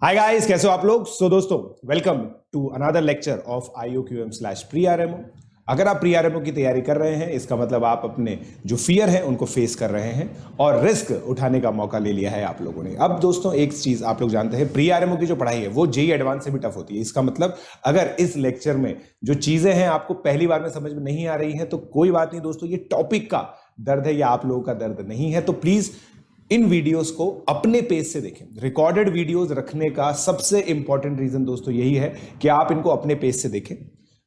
Hi guys, कैसे हो आप लोग। दोस्तों, welcome to another lecture of IOQM/pre-RMO। अगर आप प्री-आरएमओ की तैयारी कर रहे हैं, इसका मतलब आप अपने जो फियर है उनको फेस कर रहे हैं और रिस्क उठाने का मौका ले लिया है आप लोगों ने। अब दोस्तों, एक चीज आप लोग जानते हैं, प्री-आरएमओ की जो पढ़ाई है वो जेईई एडवांस से भी टफ होती है। इसका मतलब अगर इस लेक्चर में जो चीजें हैं आपको पहली बार में समझ में नहीं आ रही है तो कोई बात नहीं दोस्तों, ये टॉपिक का दर्द है या आप लोगों का दर्द नहीं है। तो प्लीज इन वीडियोस को अपने पेज से देखें। रिकॉर्डेड वीडियोस रखने का सबसे इंपॉर्टेंट रीजन दोस्तों यही है कि आप इनको अपने पेज से देखें।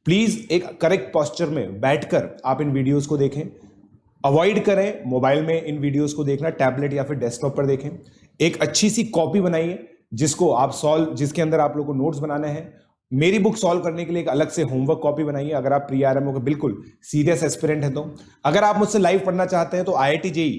प्लीज एक करेक्ट पोस्चर में बैठकर आप इन वीडियोस को देखें। अवॉइड करें मोबाइल में इन वीडियोस को देखना, टैबलेट या फिर डेस्कटॉप पर देखें। एक अच्छी सी कॉपी बनाइए जिसके अंदर आप लोग को नोट्स बनाने हैं। मेरी बुक सॉल्व करने के लिए एक अलग से होमवर्क कॉपी बनाइए अगर आप प्री-आरएमओ के बिल्कुल सीरियस एस्पिरेंट हैं तो। अगर आप मुझसे लाइव पढ़ना चाहते हैं तो IIT JEE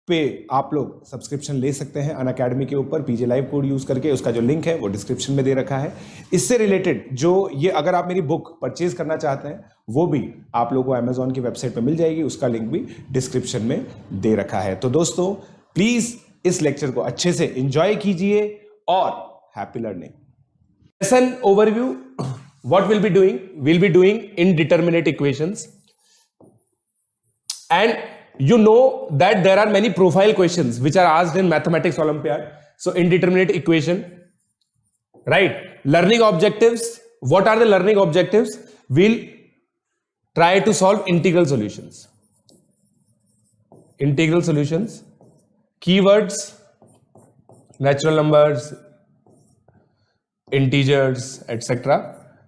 पे आप लोग सब्सक्रिप्शन ले सकते हैं अनअकैडमी के ऊपर PJ लाइव कोड यूज करके। उसका जो लिंक है वो डिस्क्रिप्शन में दे रखा है। इससे रिलेटेड जो ये अगर आप मेरी बुक परचेज करना चाहते हैं वो भी आप लोगों को अमेजॉन की वेबसाइट पर मिल जाएगी, उसका लिंक भी डिस्क्रिप्शन में दे रखा है। तो दोस्तों, प्लीज इस लेक्चर को अच्छे से एंजॉय कीजिए और happy learning. Lesson overview, what will be doing indeterminate equations, and you know that there are many profile questions which are asked in mathematics Olympiad. So indeterminate equation, right? Learning objectives. What are the learning objectives? We'll try to solve integral solutions. Keywords: natural numbers, integers, etc.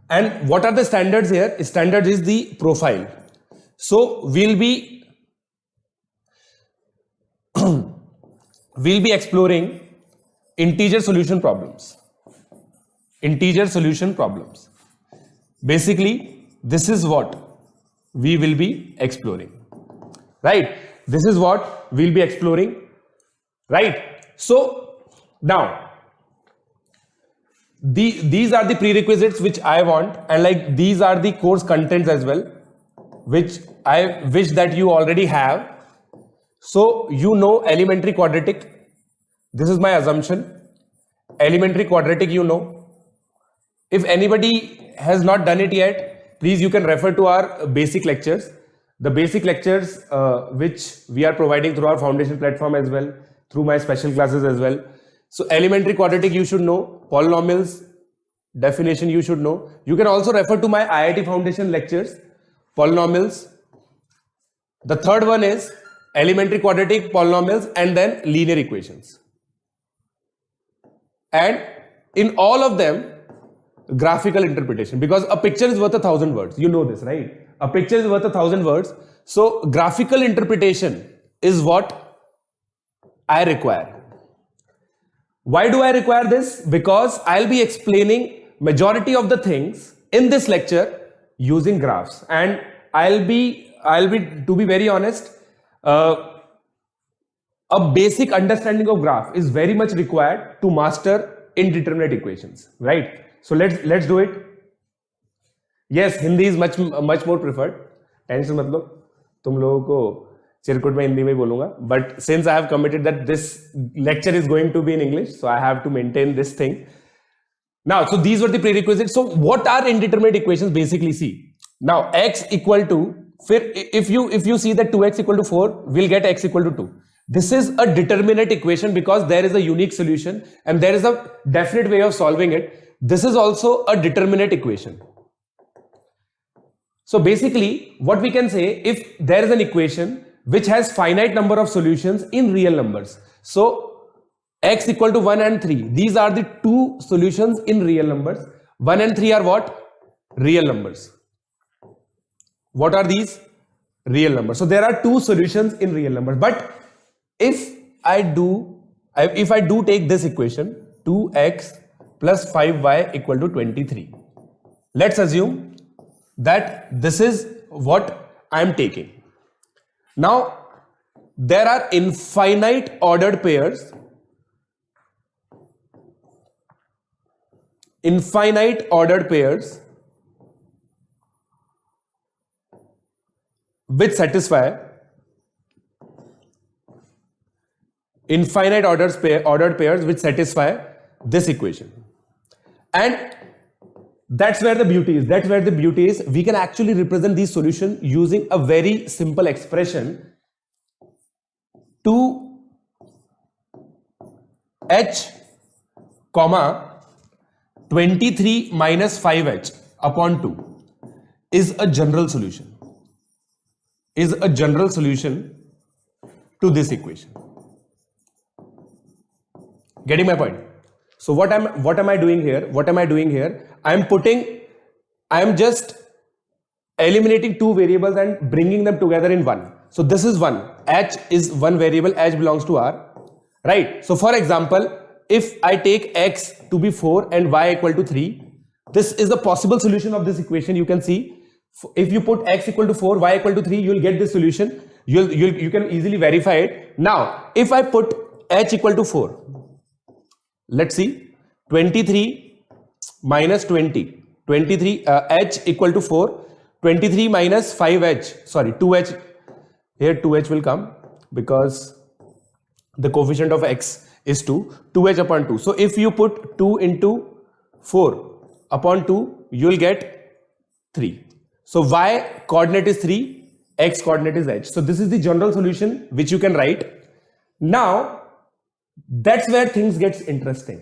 And what are the standards here? Standard is the profile. So we'll be exploring integer solution problems. Basically, this is what we will be exploring, right? So now these are the prerequisites which I want, and like these are the course contents as well, which I wish that you already have. So you know elementary quadratic, this is my assumption. Elementary quadratic you know. If anybody has not done it yet, please you can refer to our basic lectures. The basic lectures which we are providing through our foundation platform as well, through my special classes as well. So elementary quadratic you should know. Polynomials definition you should know. You can also refer to my IIT foundation lectures, polynomials. The third one is elementary quadratic, polynomials, and then linear equations. And in all of them, graphical interpretation, because a picture is worth 1,000 words. You know this, right? A picture is worth 1,000 words. So graphical interpretation is what I require. Why do I require this? Because I'll be explaining majority of the things in this lecture using graphs, and I'll be to be very honest, a basic understanding of graph is very much required to master indeterminate equations, right? So let's do it. Yes, Hindi is much more preferred. Tension मत लो, तुम लोगों को चिरकुट में हिंदी में बोलूंगा, but since I have committed that this lecture is going to be in English, so I have to maintain this thing. Now, so these were the prerequisites. So what are indeterminate equations? Basically, see, now x equal to, if you see that 2x equal to 4, we'll get x equal to 2. This is a determinate equation because there is a unique solution and there is a definite way of solving it. This is also a determinate equation. So basically, what we can say, if there is an equation which has finite number of solutions in real numbers, so x equal to 1 and 3, these are the two solutions in real numbers. 1 and 3 are what? Real numbers. What are these? Real numbers. So there are two solutions in real numbers. But if I do take this equation, 2x plus 5y equal to 23, let's assume that this is what I am taking. Now there are infinite ordered pairs, which satisfy infinite ordered pairs which satisfy this equation. And that's where the beauty is. That's where the beauty is. We can actually represent these solution using a very simple expression. 2h comma 23 minus 5h upon 2 is a general solution. Is a general solution to this equation. Getting my point? So what am I doing here? What am I doing here? I am just eliminating two variables and bringing them together in one. So this is one. H is one variable. H belongs to R, right? So for example, if I take x to be 4 and y equal to 3, this is the possible solution of this equation. You can see, if you put x equal to 4, y equal to 3, you will get this solution. You can easily verify it. Now, if I put h equal to 4, let's see, 23 minus 20, 23 h equal to 4, 23 minus 5h, sorry, 2h, here 2h will come because the coefficient of x is 2, 2h upon 2. So if you put 2 into 4 upon 2, you will get 3. So y coordinate is 3, x coordinate is h. So this is the general solution which you can write. Now, that's where things gets interesting.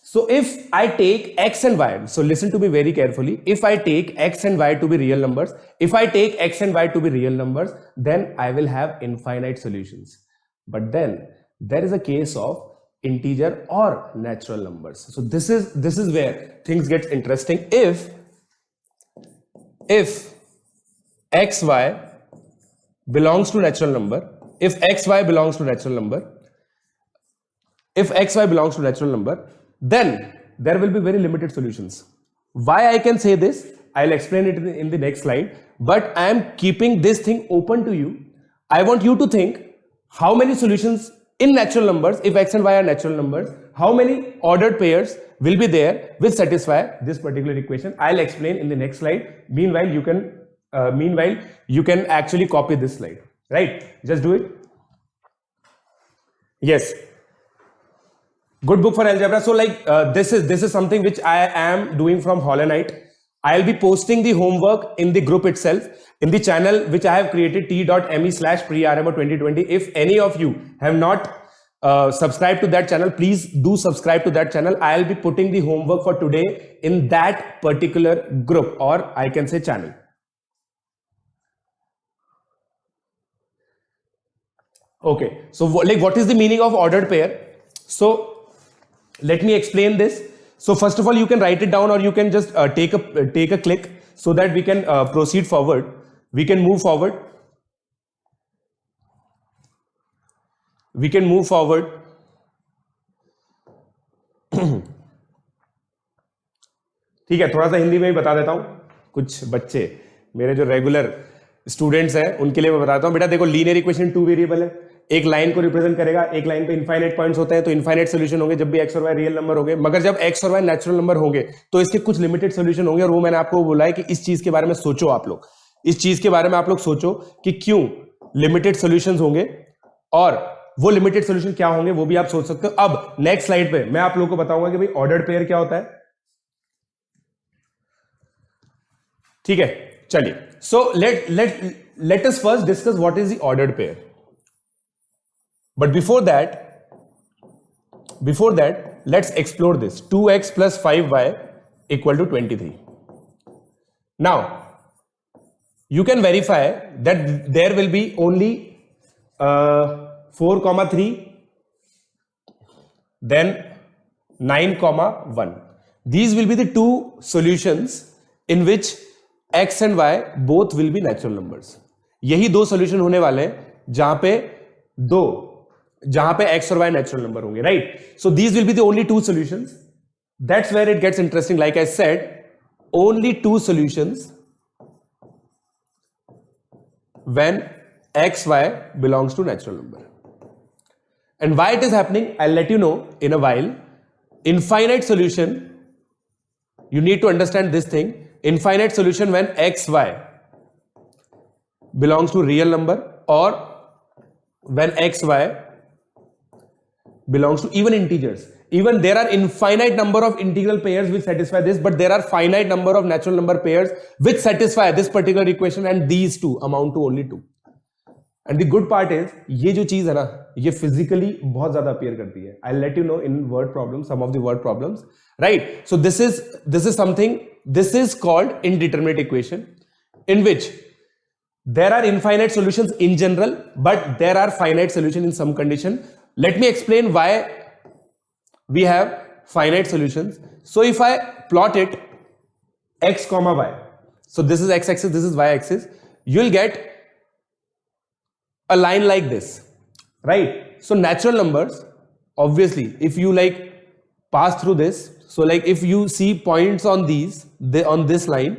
So if I take x and y, so listen to me very carefully. If I take x and y to be real numbers, if I take x and y to be real numbers, then I will have infinite solutions. But then there is a case of integer or natural numbers. So this is where things get interesting. If xy belongs to natural number, if xy belongs to natural number, then there will be very limited solutions. Why I can say this, I'll explain it in the next slide, but I am keeping this thing open to you. I want you to think how many solutions in natural numbers, if x and y are natural numbers, how many ordered pairs will be there which satisfy this particular equation. I'll explain in the next slide. Meanwhile, you can actually copy this slide, right? Just do it. Yes. Good book for algebra. So like this is something which I am doing from Hollow Knight. I'll be posting the homework in the group itself, in the channel which I have created, t.me/PreRMO2020. If any of you have not subscribed to that channel, please do subscribe to that channel. I'll be putting the homework for today in that particular group, or I can say channel. Okay, so like what is the meaning of ordered pair? So let me explain this. So first of all, you can write it down, or you can just take a click so that we can proceed forward. We can move forward. ठीक है, थोड़ा सा हिंदी में ही बता देता हूँ. कुछ बच्चे मेरे जो रेगुलर स्टूडेंट्स हैं उनके लिए मैं बताता हूँ. बेटा देखो, लीनियर इक्वेशन 2 वेरिएबल है, एक लाइन को रिप्रेजेंट करेगा. एक लाइन पे इनफाइनाइट पॉइंट्स होते हैं, तो इनफाइनाइट सोल्यूशन होंगे जब भी एक्स और वाई रियल नंबर होंगे. मगर जब एक्स और वाई नेचुरल नंबर होंगे तो इसके कुछ लिमिटेड सोल्यूशन होंगे. और वो मैंने आपको बोला है कि इस चीज के बारे में सोचो. आप लोग इस चीज के बारे में आप लोग सोचो कि क्यों लिमिटेड सोल्यूशंस होंगे, और वो लिमिटेड सोल्यूशन क्या होंगे वो भी आप सोच सकते हो. अब नेक्स्ट स्लाइड पे मैं आप लोगों को बताऊंगा कि भाई ऑर्डर्ड पेयर क्या होता है. ठीक है, चलिए. सो let us first discuss what is the ordered pair. But before that, let's explore this. 2x plus 5y equal to 23. Now, you can verify that there will be only 4, 3, then 9, 1. These will be the two solutions in which x and y both will be natural numbers. यही दो solution होने वाले हैं जहां पे x और y natural number होंगे, right. So these will be the only two solutions. That's where it gets interesting. Like I said, only two solutions when x y belongs to natural number. And why it is happening, I'll let you know in a while. Infinite solution, you need to understand this thing. Infinite solution when x y belongs to real number, or when x y belongs to even integers. even there are infinite number of integral pairs which satisfy this, but there are finite number of natural number pairs which satisfy this particular equation, and these two amount to only 2. And the good part is, ये जो चीज है ना, ये physically बहुत ज्यादा appear करती है. I'll let you know in word problems, some of the word problems, right? So this is something, this is called indeterminate equation, in which there are infinite solutions in general, but there are finite solutions in some condition. Let me explain why we have finite solutions. So if I plot it x comma y, so this is x-axis, this is y-axis, you'll get a line like this, right? So natural numbers, obviously, if you like pass through this, so like if you see points on these, on this line,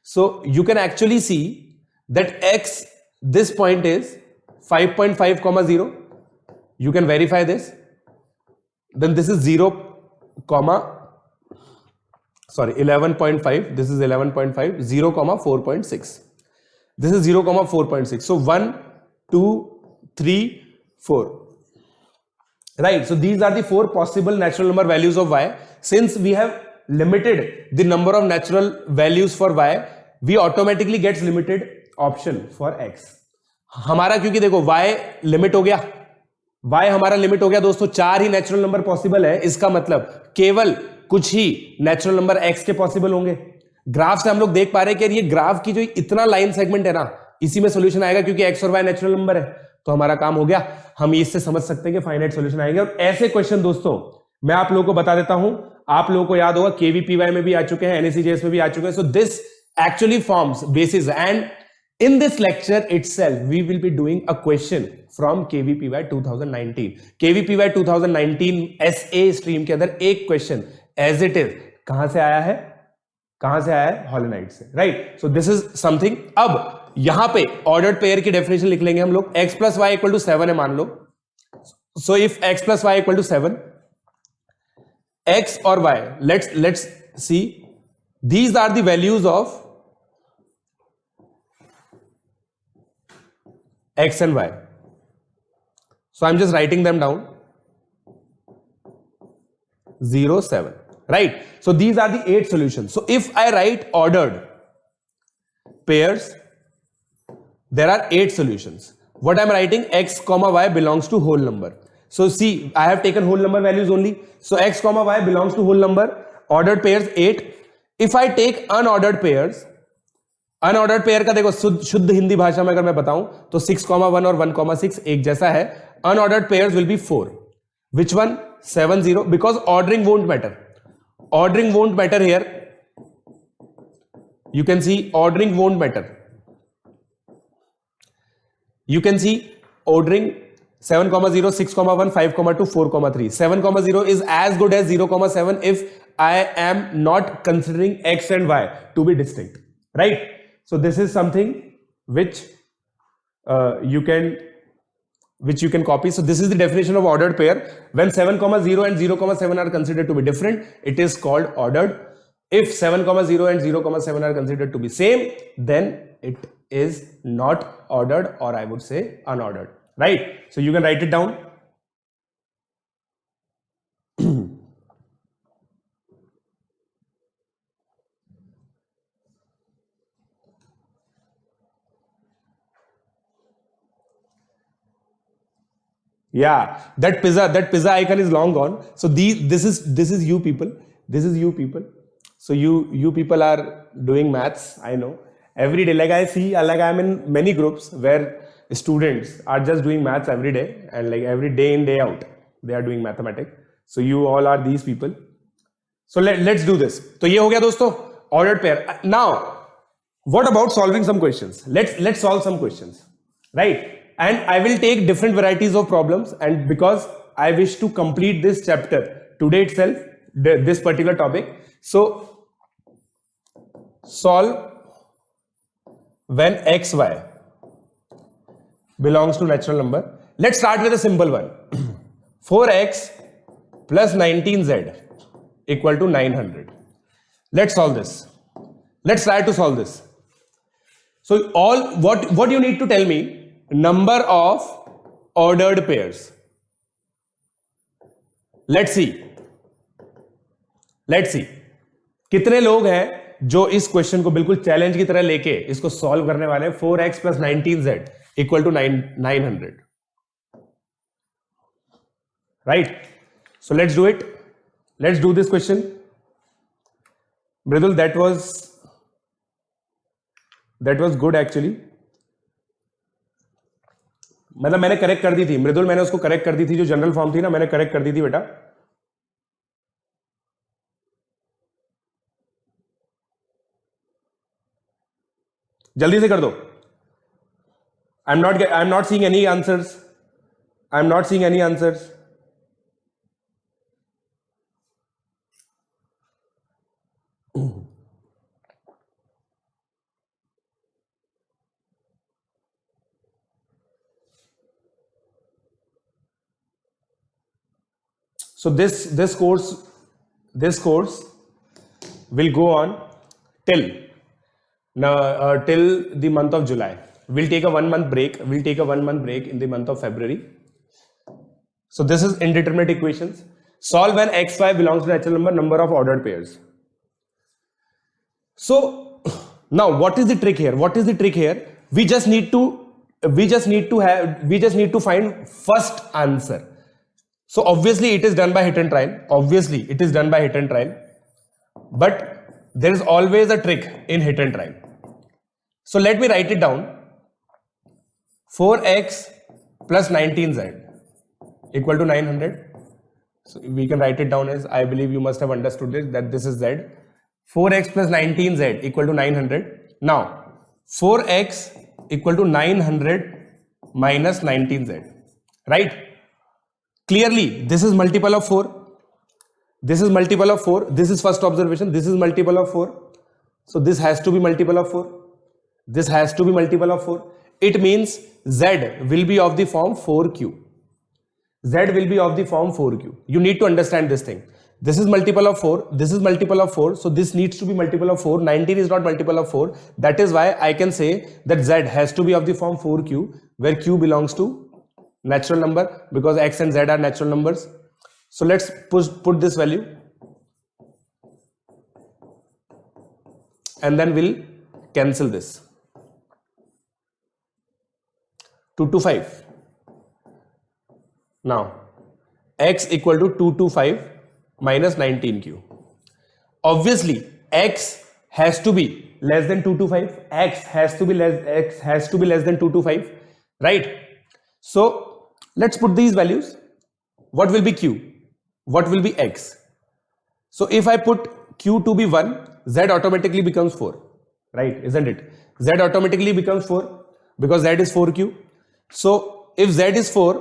so you can actually see that x, this point is 5.5 comma 0. You can verify this. Then this is 11.5. This is 11.5, 0 comma 4.6. This is 0 comma 4.6. So 1, 2, 3, 4. Right. So these are the 4 possible natural number values of y. Since we have limited the number of natural values for y, we automatically gets limited option for x. हमारा क्योंकि देखो y limit हो गया, y हमारा limit हो गया दोस्तों, 4 ही natural number possible है. इसका मतलब केवल कुछ ही नेचुरल नंबर x के पॉसिबल होंगे. ग्राफ से हम लोग देख पा रहे हैं कि ये ग्राफ की जो इतना लाइन सेगमेंट है ना, इसी में सॉल्यूशन आएगा क्योंकि x और y नेचुरल नंबर है. तो हमारा काम हो गया, हम इससे समझ सकते हैं कि फाइनाइट सॉल्यूशन आएंगे. और ऐसे क्वेश्चन दोस्तों मैं आप लोगों को बता देता हूं, आप लोगों को याद होगा केवीपीवाई में भी आ चुके हैं, एनएससीजेएस में भी आ चुके हैं. So this actually forms basis, and in this lecture itself we will be doing a question from KVPY 2019. KVPY 2019 SA stream के अंदर एक क्वेश्चन as it is कहां से आया है, हॉलोनाइट से, right? So this is something. अब यहां पे ऑर्डर्ड पेयर की डेफिनेशन लिख लेंगे हम लोग. x plus Y equal to 7 है मान लो. So if x plus Y equal to 7, x और y, let's see, these are the values of x and y. So I'm just writing them down. 0, 7, right? So these are the 8 solutions. So if I write ordered pairs, there are 8 solutions. What I'm writing, x comma y belongs to whole number. So see, I have taken whole number values only. So x comma y belongs to whole number. Ordered pairs 8. If I take unordered pairs, unordered pair का देखो शुद्ध हिंदी भाषा में अगर मैं बताऊं तो 6,1 और 1,6 एक जैसा है. Unordered pairs will be 4. Which one? 7, 0, because ordering won't matter. Ordering won't matter here. You can see ordering won't matter. You can see ordering 7,0, 6,1, 5,2, 4,3. 7,0 is as good as 0,7 if I am not considering x and y to be distinct, right? So this is something which you can copy. So this is the definition of ordered pair. When 7,0 and 0,7 are considered to be different, it is called ordered. If 7,0 and 0,7 are considered to be same, then it is not ordered, or I would say unordered, right? So you can write it down. Yeah, that pizza icon is long gone. So this is you people. This is you people. So you people are doing maths. I know. Every day, like I see, like I'm in many groups where students are just doing maths every day, and like every day in day out they are doing mathematics. So you all are these people. So let's do this. तो ये हो गया दोस्तों ordered pair. Now what about solving some questions? Let's solve some questions, right? And I will take different varieties of problems, and because I wish to complete this chapter today itself, this particular topic. So solve when x, y belongs to natural number. Let's start with a simple one. 4x plus 19z equal to 900. Let's solve this. Let's try to solve this. So what you need to tell me, number of ordered pairs. Let's see. Let's see कितने लोग हैं जो इस question को बिल्कुल challenge की तरह लेके इसको सॉल्व करने वाले हैं. 4x plus 19z equal to 900. Right? So let's do it. Let's do this question. Mridul, that was good actually. मतलब मैंने करेक्ट कर दी थी मृदुल, मैंने उसको करेक्ट कर दी थी, जो जनरल फॉर्म थी ना मैंने करेक्ट कर दी थी बेटा. जल्दी से कर दो. I am not seeing any answers. I am not seeing any answers. So this course will go on till the month of July. We'll take a 1 month break. We'll take a 1 month break in the month of February. So this is indeterminate equations. Solve when x5 belongs to natural number of ordered pairs. So now what is the trick here? What is the trick here? We just need to find first answer. So obviously it is done by hit and trial. Obviously it is done by hit and trial. But there is always a trick in hit and trial. So let me write it down. 4x plus 19z equal to 900. So we can write it down as, I believe you must have understood it, that this is z. 4x plus 19z equal to 900. Now 4x equal to 900 minus 19z. Right? Clearly, this is multiple of 4. This is multiple of 4. This is first observation. This is multiple of 4. So this has to be multiple of 4. This has to be multiple of 4. It means Z will be of the form 4q. Z will be of the form 4q. You need to understand this thing. This is multiple of 4. This is multiple of 4. So this needs to be multiple of 4. 19 is not multiple of 4. That is why I can say that Z has to be of the form 4q, where q belongs to natural number, because x and z are natural numbers. So let's put this value and then we'll cancel this. 225. Now x equal to 225 minus 19q. Obviously x has to be less than 225. X has to be less than 225, right? So let's put these values. What will be q? What will be x? So if I put q to be 1, z automatically becomes 4, right? Isn't it? Z automatically becomes 4 because z is 4q. So if z is 4,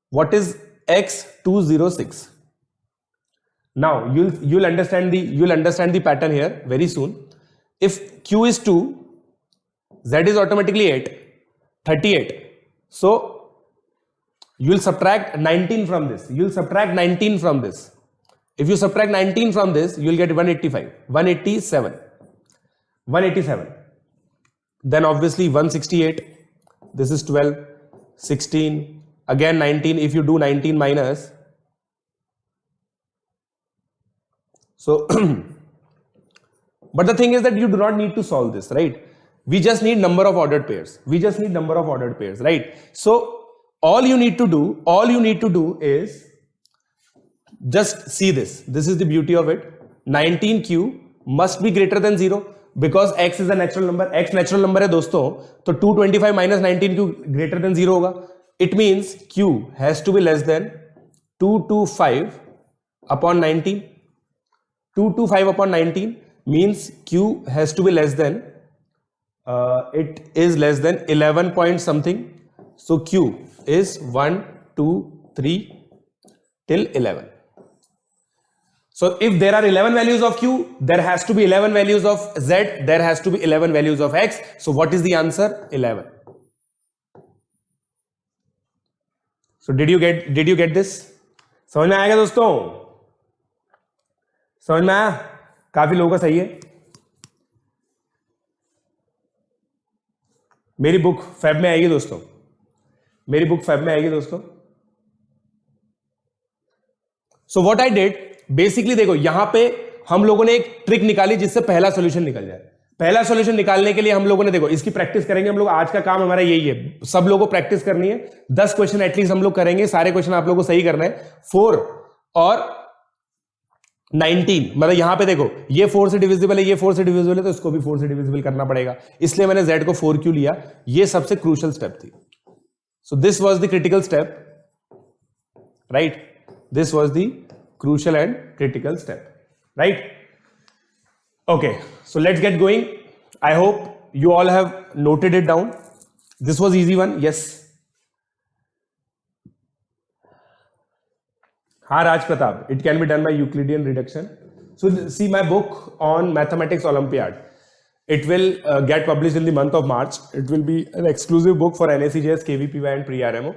what is x? 206. Now you'll understand the pattern here very soon. If q is 2, z is automatically 8, 38. So you'll subtract 19 from this. You'll subtract 19 from this. If you subtract 19 from this, you'll get 185, 187, 187. Then obviously 168. This is 12, 16, again 19. If you do 19 minus, so but the thing is that you do not need to solve this, right? We just need number of ordered pairs. We just need number of ordered pairs, right? So all you need to do is just see this. This is the beauty of it. 19q must be greater than 0 because x is a natural number. X natural number है दोस्तों, तो 225 minus 19q greater than 0 होगा. It means q has to be less than 225 upon 19. 225 upon 19 means q has to be less than it is less than 11 point something. So q is 1, 2, 3 till 11. So if there are 11 values of q, there has to be 11 values of z, there has to be 11 values of x. So what is the answer? 11. So did you get this? समझ में आएगा दोस्तों? समझ में आया? काफी लोगों का सही है. मेरी बुक फेब में आएगी दोस्तों. मेरी बुक फेब में आएगी दोस्तों. सो व्हाट आई डिड बेसिकली, देखो यहां पे हम लोगों ने एक ट्रिक निकाली जिससे पहला सॉल्यूशन निकल जाए। पहला सॉल्यूशन निकालने के लिए हम लोगों ने, देखो इसकी प्रैक्टिस करेंगे हम लोग, आज का काम हमारा यही है, सब लोगों को प्रैक्टिस करनी है। 10 क्वेश्चन एटलीस्ट हम लोग करेंगे, सारे क्वेश्चन आप लोगों को सही करना है। 4 और 19, मतलब यहां पे देखो ये 4 से डिविजिबल है, ये 4 से डिविजिबल है, तो इसको भी 4 से डिविजिबल करना पड़ेगा, इसलिए मैंने z को 4 क्यों लिया, ये सबसे क्रूशियल स्टेप थी। So this was the critical step, right, this was the crucial and critical step, right? Okay, so let's get going. I hope you all have noted it down. This was easy one, yes. Ha, Raj Pratap, it can be done by Euclidean reduction. So see my book on Mathematics Olympiad. It will get published in the month of March. It will be an exclusive book for NACJS, KVPY and pre-RMO.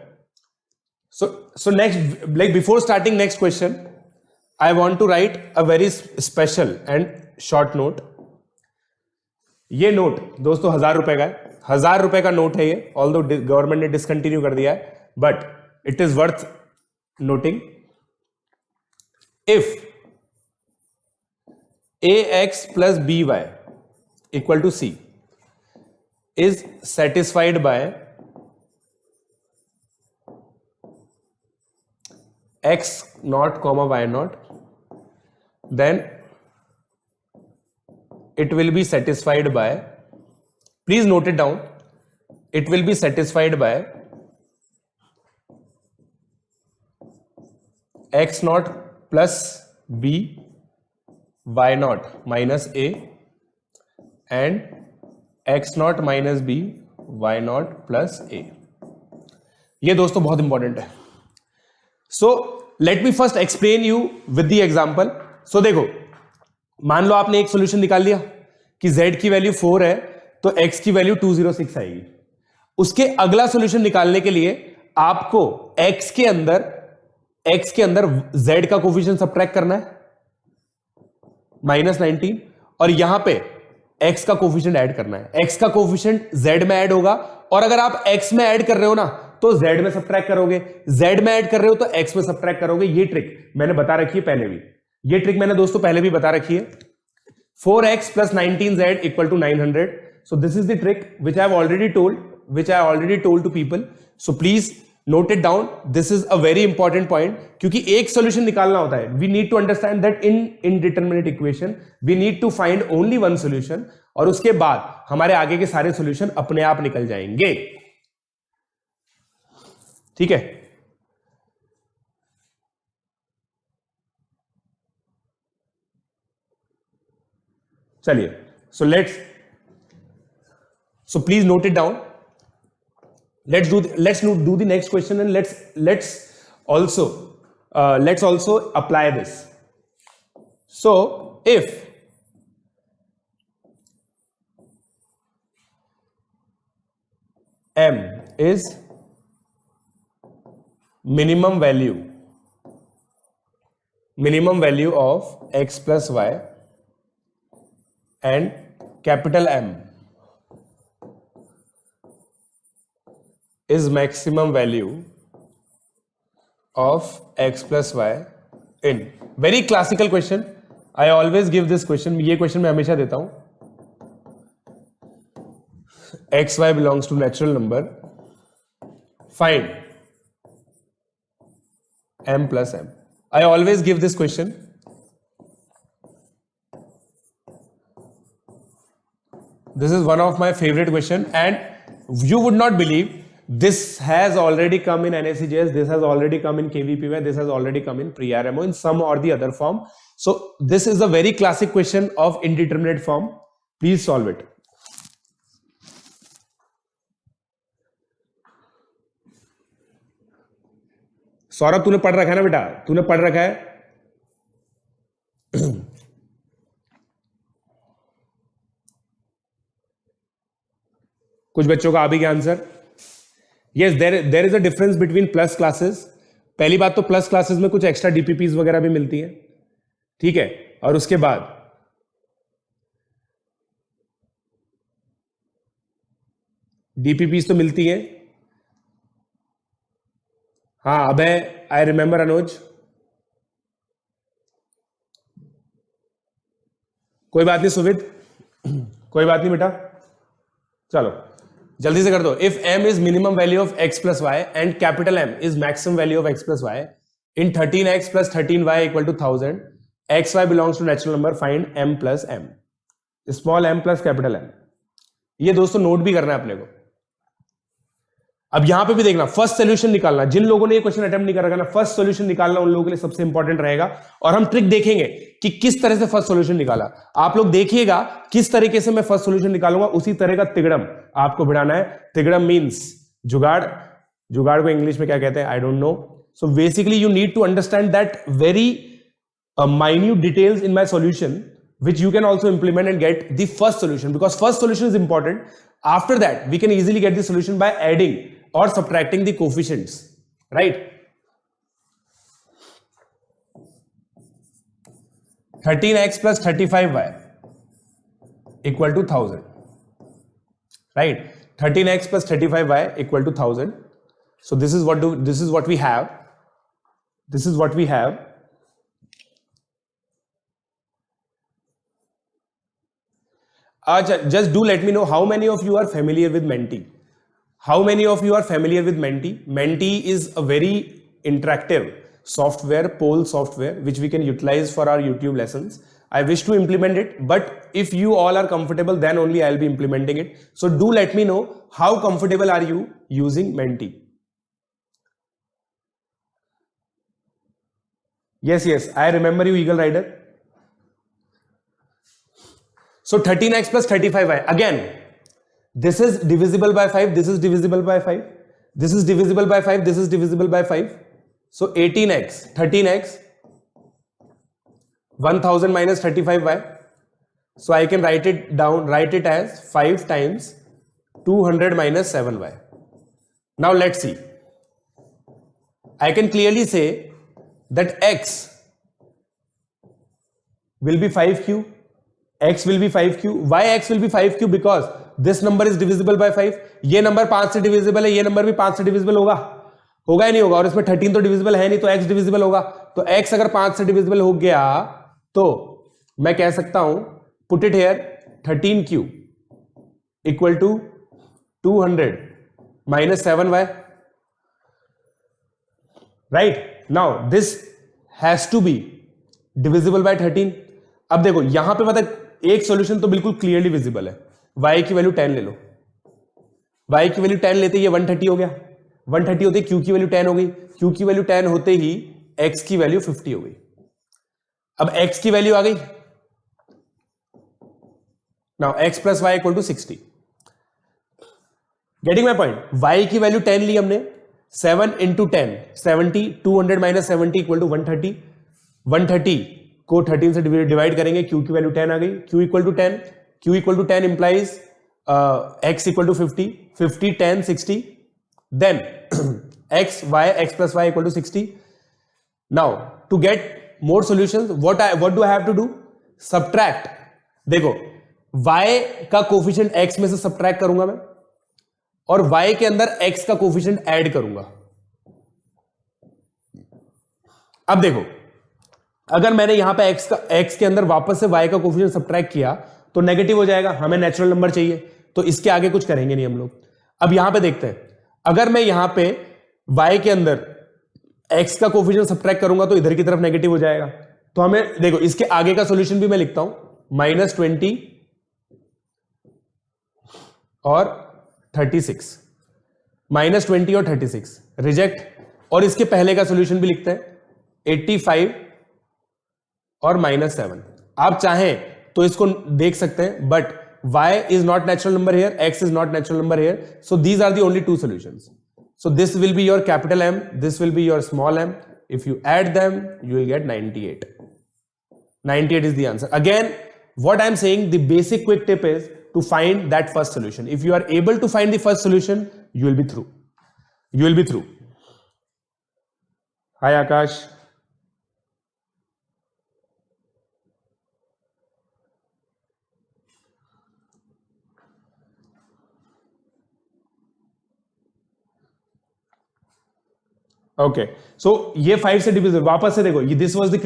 So next, like before starting next question, I want to write a very special and short note. ये note दोस्तों 1000 रुपए का है, 1000 रुपए का note है ये, although government ने डिसकंटिन्यू कर दिया है, but it is worth noting. If ax plus by equal to c is satisfied by x naught comma y naught, then it will be satisfied by, please note it down, it will be satisfied by x naught plus b, y naught minus a, and x naught minus b, y naught plus a। ये दोस्तों बहुत important है। So let me first explain you with the example. So देखो, मान लो आपने एक solution निकाल लिया कि z की वैल्यू 4 है तो x की वैल्यू 206 आएगी। उसके अगला सॉल्यूशन निकालने के लिए आपको x के अंदर z का कोफिशिएंट सब्ट्रैक्ट करना है -19, और यहां पे x का कोफिशिएंट ऐड करना है। x का कोफिशिएंट z में ऐड होगा, और अगर आप x में ऐड कर रहे हो ना तो z में सब्ट्रैक्ट करोगे, z में ऐड कर रहे हो तो x में सब्ट्रैक्ट करोगे। ये ट्रिक मैंने बता रखी है पहले भी, ये ट्रिक मैंने दोस्तों पहले भी बता रखी है। 4x plus 19z equal to 900. So this is the trick which I have already told to people. So please note it down. This is a very important point, क्योंकि एक सॉल्यूशन निकालना होता है। We need to understand that in indeterminate equation we need to find only one solution, और उसके बाद हमारे आगे के सारे सॉल्यूशन अपने आप निकल जाएंगे। ठीक है, चलिए। So please note it down. Let's do the next question, and let's also apply this. So if m is minimum value of x plus y, and capital M is maximum value of x plus y in, very classical question, I always give this question, ये question मैं हमेशा देता हूं, x y belongs to natural number, find m plus m. I always give this question. This is one of my favorite question, and you would not believe this has already come in NACJS, this has already come in KVPY, this has already come in pre-RMO in some or the other form. So this is a very classic question of indeterminate form. Please solve it. Saurabh, तूने पढ़ रखा है ना बेटा, तूने पढ़ रखा है। कुछ बच्चों का आ भी गया answer. Yes, there is a difference between plus classes. पहली बात तो प्लस क्लासेस में कुछ एक्स्ट्रा डीपीपीज वगैरह भी मिलती है, ठीक है, और उसके बाद डीपीपीज तो मिलती है। हाँ अभय, आई रिमेंबर, अनुज, कोई बात नहीं सुविद, कोई बात नहीं बेटा, चलो जल्दी से कर दो. If m is minimum value of x plus y and capital M is maximum value of x plus y in 13x plus 13y equal to 1000, xy belongs to natural number, find m plus m, small m plus capital M. ये दोस्तों note भी करना है अपने को. अब यहां पे भी देखना, फर्स्ट सोल्यूशन निकालना. जिन लोगों ने ये क्वेश्चन अटेम्प्ट नहीं कर रखा ना, फर्स्ट सोल्यूशन निकालना उन लोगों के लिए सबसे इंपॉर्टेंट रहेगा. और हम ट्रिक देखेंगे कि किस तरह से फर्स्ट सोल्यूशन निकाला. आप लोग देखिएगा किस तरीके से मैं फर्स्ट सोल्यूशन निकालूंगा, उसी तरह का तिगड़म आपको भिड़ाना है. तिगड़म मींस जुगाड़. जुगाड़ को इंग्लिश में क्या कहते हैं, I don't know. So basically you need to understand that very minute details in my solution, which you can also implement and get the first solution, because first solution is important. After that we can easily get the solution by adding or subtracting the coefficients, right? 13x plus 35y equal to 1000, right? 13x plus 35y equal to 1000. So this is what we have. This is what we have. Just do let me know how many of you are familiar with Menti. How many of you are familiar with Menti? Menti is a very interactive software, poll software, which we can utilize for our YouTube lessons. I wish to implement it, but if you all are comfortable, then only I'll be implementing it. So do let me know how comfortable are you using Menti. Yes, I remember you, Eagle Rider. So 13x plus 35y, again this is divisible by 5, this is divisible by 5, this is divisible by 5, this is divisible by 5. So 13x 1000 minus 35y. So I can write it as 5 times 200 minus 7y. Now let's see. I can clearly say that x will be 5q, x will be 5q. Why x will be 5q? Because this number is divisible by 5. ये number 5 से divisible है, ये number भी 5 से divisible होगा ही नहीं होगा, और इसमें 13 तो डिविजिबल है नहीं, तो x डिविजिबल होगा. तो x अगर 5 से डिविजिबल हो गया तो मैं कह सकता हूं, put it here, 13q equal to 200 minus 7y. Right, now this has to be divisible by 13. अब देखो यहां पे मतलब एक सॉल्यूशन तो बिल्कुल क्लियरली विजिबल है. y की वैल्यू 10 ले लो. y की वैल्यू 10 लेते ही ये 130 हो गया. 130 होते ही q की वैल्यू 10 हो गई. q की वैल्यू 10 होते ही x की वैल्यू 50 हो गई. अब x की वैल्यू आ गई. Now x plus Y equal to 60. Getting my point? y की वैल्यू 10 ली हमने. 7 इंटू 10 70. 200 minus 70 equal to 130. 130 को 13 से डिवाइड करेंगे, q की वैल्यू 10 आ गई. q equal to 10. q equal to 10 implies x equal to 50. 50 10 60. Then x plus y equal to 60. Now to get more solutions, what do I have to do? Subtract. देखो y का coefficient x में से subtract करूंगा मैं, और y के अंदर x का कोफिशिएंट ऐड करूंगा. अब देखो अगर मैंने यहां पे x के अंदर वापस से y का कोफिशिएंट सब्ट्रैक्ट किया तो नेगेटिव हो जाएगा. हमें नेचुरल नंबर चाहिए, तो इसके आगे कुछ करेंगे नहीं हम लोग. अब यहां पे देखते हैं, अगर मैं यहां पे y के अंदर x का कोफिशिएंट सब्ट्रैक्ट करूंगा तो इधर की तरफ नेगेटिव हो जाएगा. तो हमें देखो इसके आगे का सॉल्यूशन भी मैं लिखता हूं, -20 और 36. -20 और 36 रिजेक्ट. और इसके पहले का सॉल्यूशन भी लिखते हैं, 85 और -7. आप चाहें तो इसको देख सकते हैं, but y is not natural number here, x is not natural number here, so these are the only two solutions. So this will be your capital M, this will be your small m. If you add them, you will get 98. 98 is the answer. Again, what I am saying, the basic quick tip is to find that first solution. If you are able to find the first solution, you will be through. You will be through. Hi Akash. Okay so ये 5 से डिविजिबल, वापस से देखो, ये this was the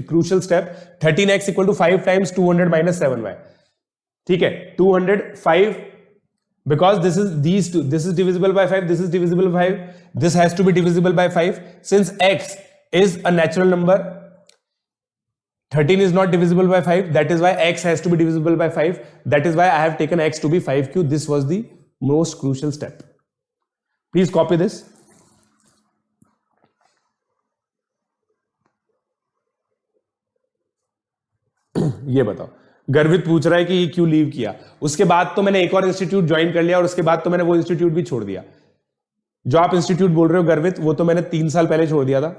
crucial step, 13x equal to 5 times 200 minus 7y, ठीक है, 205 because this is divisible by 5, this is divisible by 5, this has to be divisible by 5. Since x is a natural number, 13 is not divisible by 5, that is why x has to be divisible by 5, that is why I have taken x to be 5 cube. This was the most crucial step. Please copy this. ये बताओ, गर्वित पूछ रहा है कि क्यों leave किया। उसके बाद तो मैंने एक और इंस्टीट्यूट ज्वाइन कर लिया और उसके बाद तो मैंने वो इंस्टीट्यूट भी छोड़ दिया। जो आप इंस्टीट्यूट बोल रहे हो गर्वित, वो तो मैंने 3 साल पहले छोड़ दिया था।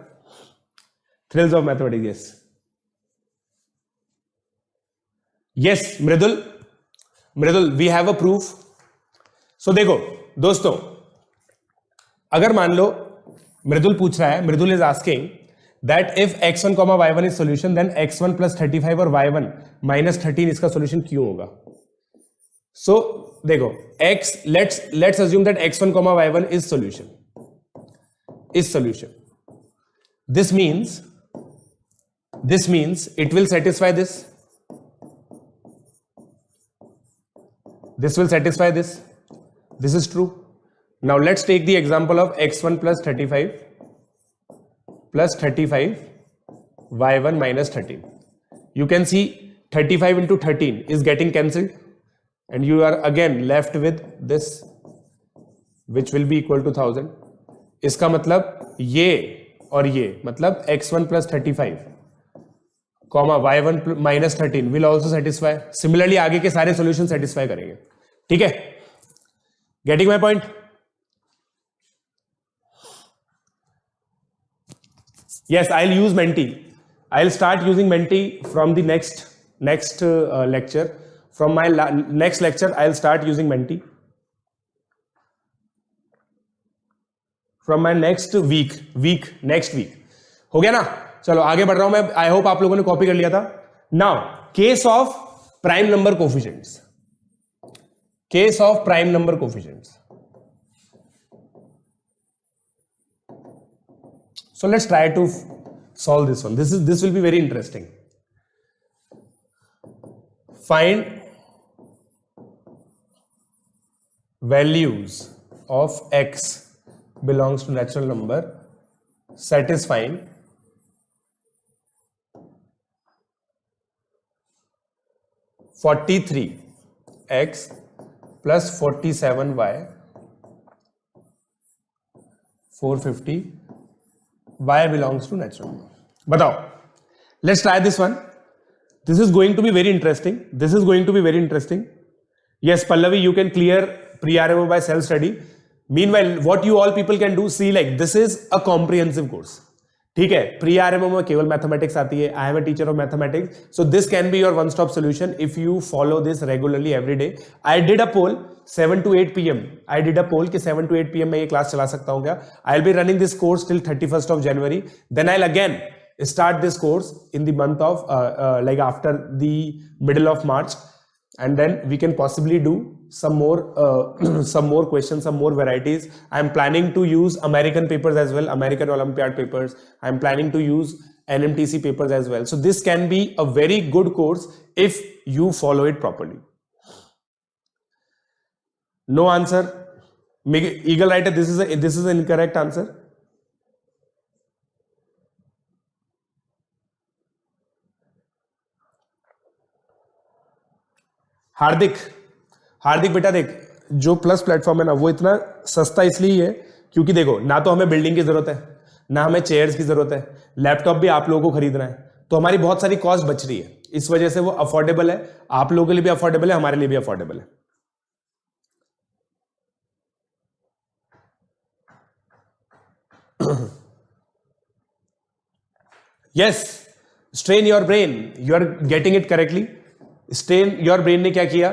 Thrills of mathematics, yes yes Mridul we have a proof. So देखो दोस्तों, अगर मान लो मृदुल पूछ रहा है, Mridul is asking that if x1 comma y1 is solution, then x1 plus 35 और y1 minus 13 इसका solution क्यों होगा? So देखो x, let's assume that x1 comma y1 is solution. This means it will satisfy this. This will satisfy this. This is true. Now let's take the example of x1 plus 35 plus 35 y1 minus 13. You can see 35 into 13 is getting cancelled and you are again left with this, which will be equal to 1000. इसका मतलब ये और ये, मतलब x1 plus 35 comma y1 minus 13 will also satisfy. Similarly आगे के सारे solution satisfy करेंगे, ठीक है? Getting my point? Yes, I'll use Menti. I'll start using Menti from the next lecture. From my next lecture, I'll start using Menti. From my next week. हो गया ना? चलो आगे बढ़ रहा हूं मैं। आई होप आप लोगों ने कॉपी कर लिया था। Now case of prime number coefficients. So let's try to solve this one. This will be very interesting. Find values of x belongs to natural number satisfying (43x plus 47y 450) y belongs to natural number. बताओ, let's try this one. This is going to be very interesting. Yes, Pallavi, you can clear pre-RMO by self-study. Meanwhile, what you all people can do, see, like this is a comprehensive course. ठीक है, pre-RMO में केवल mathematics आती है. I am a teacher of mathematics, so this can be your one-stop solution if you follow this regularly every day. I did a poll 7 to 8 p.m. I did a poll कि 7 to 8 p.m. मैं ये class चला सकता हूँ क्या? I'll be running this course till 31st of January. Then I'll again start this course in the month of like after the middle of March, and then we can possibly do some more questions, some more varieties. I'm planning to use American papers as well, American Olympiad papers. I'm planning to use NMTC papers as well. So this can be a very good course if you follow it properly. No answer. Eagle writer, this is an incorrect answer. हार्दिक बेटा देख, जो plus platform है ना, वो इतना सस्ता इसलिए है क्योंकि देखो, ना तो हमें बिल्डिंग की जरूरत है, ना हमें चेयर्स की जरूरत है, लैपटॉप भी आप लोगों को खरीदना है, तो हमारी बहुत सारी कॉस्ट बच रही है। इस वजह से वो अफोर्डेबल है, आप लोगों के लिए भी अफोर्डेबल है, हमारे लिए भी अफोर्डेबल है। Yes, strain your brain, you are getting it correctly. Strain your brain ने क्या किया?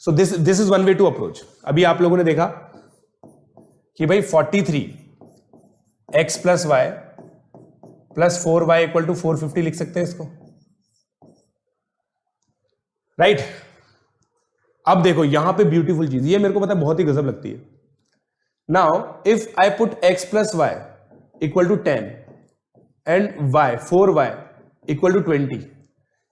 So this is one way to approach. अभी आप लोगों ने देखा कि भाई 43 x plus y plus 4y equal to 450 लिख सकते हैं इसको, राइट? अब देखो यहां पे ब्यूटीफुल चीज, ये मेरे को पता है बहुत ही गजब लगती है। Now, if I put x plus y equal to 10 and y, 4y equal to 20,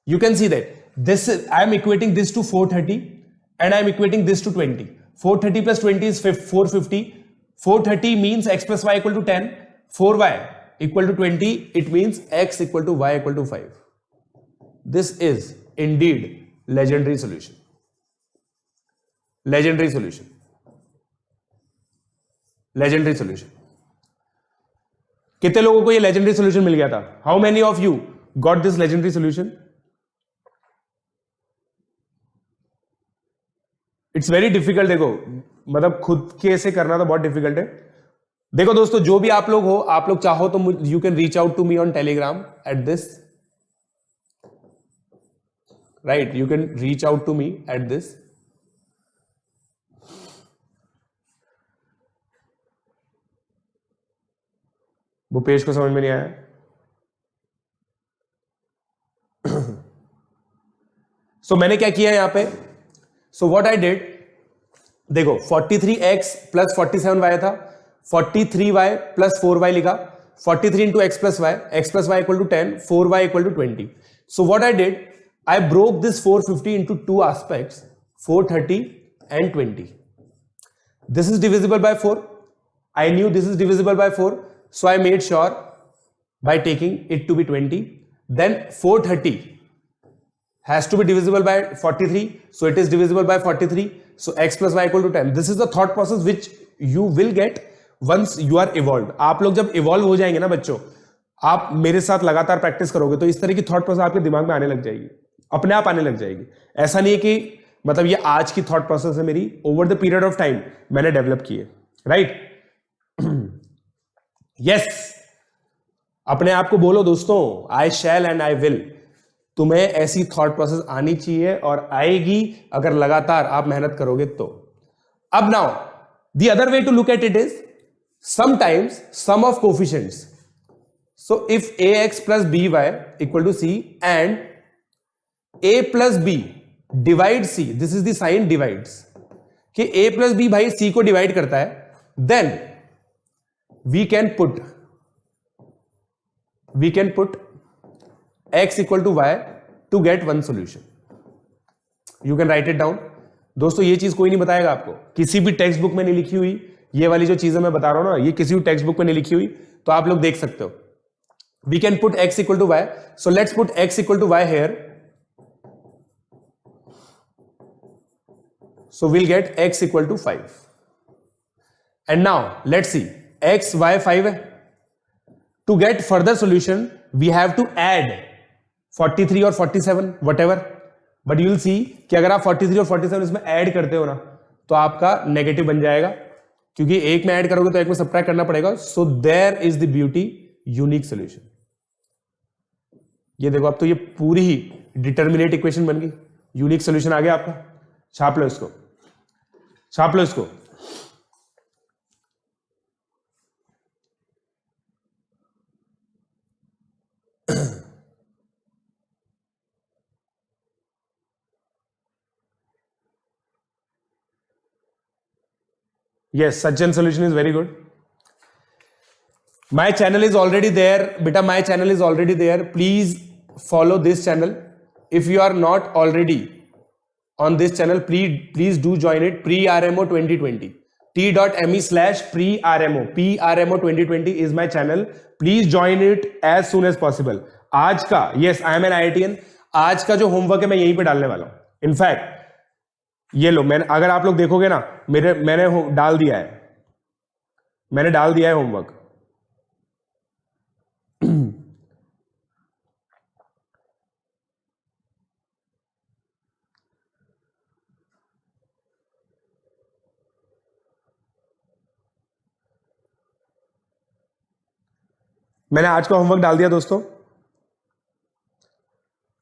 you can see that this is, I am equating this to 430 and I am equating this to 20. 430 plus 20 is 450. 430 means x plus y equal to 10. 4y equal to 20. It means x equal to y equal to 5. This is indeed legendary solution. Legendary solution. Legendary solution. कितने लोगों को ये legendary solution मिल गया था? How many of you got this legendary solution? It's very difficult. देखो, मतलब खुद के से करना तो बहुत difficult है. देखो दोस्तों, जो भी आप लोग हो, आप लोग चाहो तो you can reach out to me on Telegram at this. Right? You can reach out to me at this. वो पेज को समझ में नहीं आया. सो मैंने क्या किया यहां पे? सो व्हाट आई डिड, देखो 43x प्लस 47y था, 43y प्लस 4y लिखा, 43 into x plus y equal to 10, 4y equal to 20. So what I did, I broke this 450 into two aspects, 430 and 20. This is divisible by 4. I knew this is divisible by 4. So I made sure by taking it to be 20. Then 430 has to be divisible by 43. So it is divisible by 43. So x plus y equal to 10. This is the thought process which you will get once you are evolved. आप लोग जब evolve हो जाएंगे ना बच्चों, आप मेरे साथ लगातार प्रैक्टिस करोगे तो इस तरह की थॉट प्रोसेस आपके दिमाग में आने लग जाएगी, अपने आप आने लग जाएगी. ऐसा नहीं है कि मतलब ये आज की थॉट प्रोसेस है मेरी, over the period of time मैंने डेवलप की है. राइट? यस, अपने आप को बोलो दोस्तों, आई शैल एंड आई विल. तुम्हें ऐसी थॉट प्रोसेस आनी चाहिए और आएगी अगर लगातार आप मेहनत करोगे तो. अब now the other way to look at it is sometimes some of coefficients. So if ax plus by equal to c and a plus b divide c, this is the sign divides, कि a plus b भाई c को divide करता है, then we can put x equal to y to get one solution. You can write it down. दोस्तों ये चीज कोई नहीं बताएगा आपको, किसी भी टेक्स्ट बुक में नहीं लिखी हुई. ये वाली जो चीजें मैं बता रहा हूं ना, ये किसी भी टेक्स्ट बुक में नहीं लिखी हुई, तो आप लोग देख सकते हो. We can put x equal to y. So let's put x equal to y here. So we'll get x equal to 5. And now let's see, x, y 5 है. To get further solution, we have to add 43 और 47 whatever. But you will see कि अगर आप 43 और 47 इसमें add करते हो ना, तो आपका नेगेटिव बन जाएगा, क्योंकि एक में ऐड करोगे तो एक में सब्ट्रैक्ट करना पड़ेगा. So there is the beauty, unique solution. ये देखो, अब तो ये पूरी ही डिटर्मिनेट इक्वेशन बन गई. यूनिक सोल्यूशन आ गया आपका. छाप लो इसको, छाप लो इसको. Yes, Sachin solution is very good. My channel is already there, beta. My channel is already there. Please follow this channel. If you are not already on this channel, please do join it. PreRMO 2020. t.me/PreRMO. PRMO 2020 is my channel. Please join it as soon as possible. आज का, yes, I am an IITian. आज का जो homework है मैं यहीं पे डालने वाला हूं. इनफैक्ट ये लो, मैंने, अगर आप लोग देखोगे ना, मैंने डाल दिया है होमवर्क. मैंने आज का होमवर्क डाल दिया दोस्तों,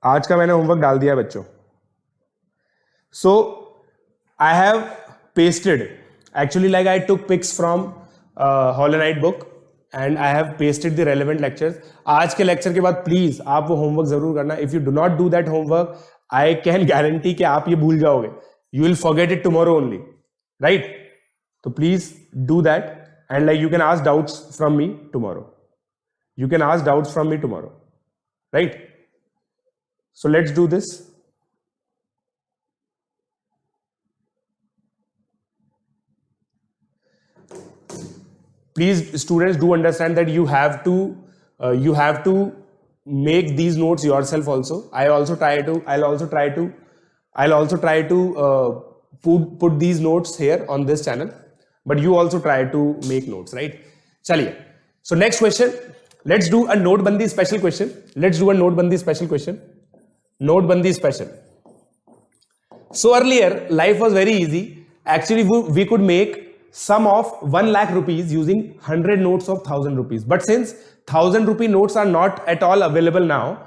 आज का मैंने होमवर्क डाल दिया बच्चों. सो I have pasted, actually like I took pics from Holonite book and I have pasted the relevant lectures. आज के लेक्चर के बाद प्लीज आप वो होमवर्क जरूर करना. If you do not do that homework, I can guarantee कि आप ये भूल जाओगे. You will forget it tomorrow only, right? तो please do that and like you can ask doubts from me tomorrow. You can ask doubts from me tomorrow, right? So let's do this. Please, students, do understand that you have to make these notes yourself also. I'll also try to put these notes here on this channel, but you also try to make notes, right? Chaliye. So next question. Let's do a notebandi special question. Notebandi special. So earlier life was very easy. Actually we could make sum of 1 lakh rupees using 100 notes of 1000 rupees. But since 1000 rupee notes are not at all available now,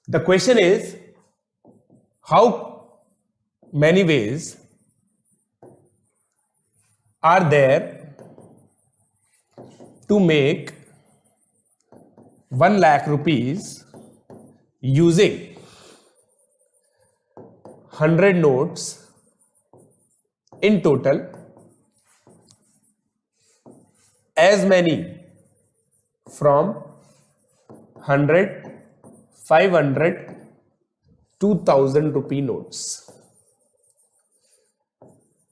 the question is how many ways are there to make 1 lakh rupees using 100 notes in total, as many from 100, 500, 2000 rupee notes.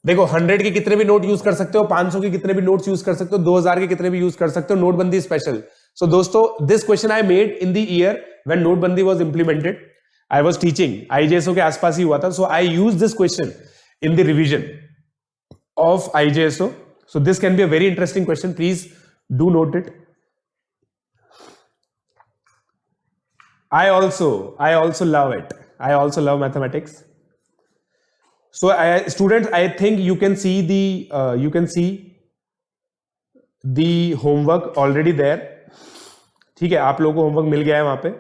देखो 100 के कितने भी note use कर सकते हो, 500 के कितने भी नोट्स यूज कर सकते हो, 2000 के कितने भी यूज कर सकते हो. नोटबंदी स्पेशल. So दोस्तों, this question I made in the year when नोटबंदी was implemented. I was teaching, IJSO के आसपास ही हुआ था. So I used this question in the revision of IJSO. So this can be a very interesting question. Please do note it. I also love it. I also love mathematics. So students, I think you can see the homework already there. ठीक है, आप लोगों को homework मिल गया है वहां पे.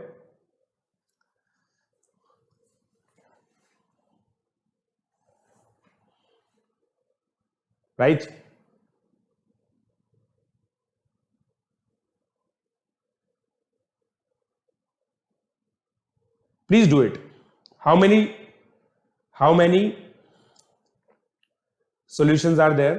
Right? Please do it. How many solutions are there?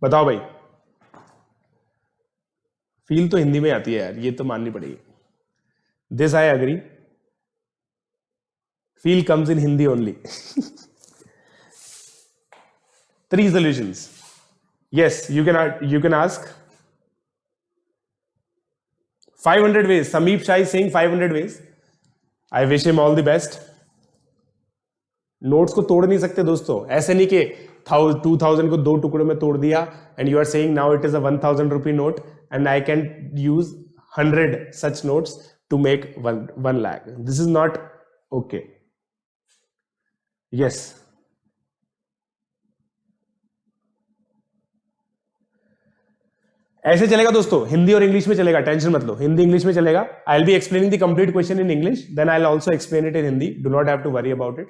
बताओ भाई. फील तो हिंदी में आती है यार, ये तो माननी पड़ेगी. This I agree. Feel comes in Hindi only. 3 solutions. Yes, you can ask. 500 ways. Sameep Shah is saying 500 ways. I wish him all the best. Notes को तोड़ नहीं सकते दोस्तों. ऐसे नहीं कि 2000 को 2 टुकड़ों में तोड़ दिया and you are saying now it is a 1000 rupee note and I can use 100 such notes to make 1 lakh. This is not okay. Yes. ऐसे चलेगा दोस्तों, हिंदी और इंग्लिश में चलेगा. टेंशन मत लो, हिंदी इंग्लिश में चलेगा. I will be explaining the complete question in English, then I will also explain it in Hindi. Do not have to worry about it.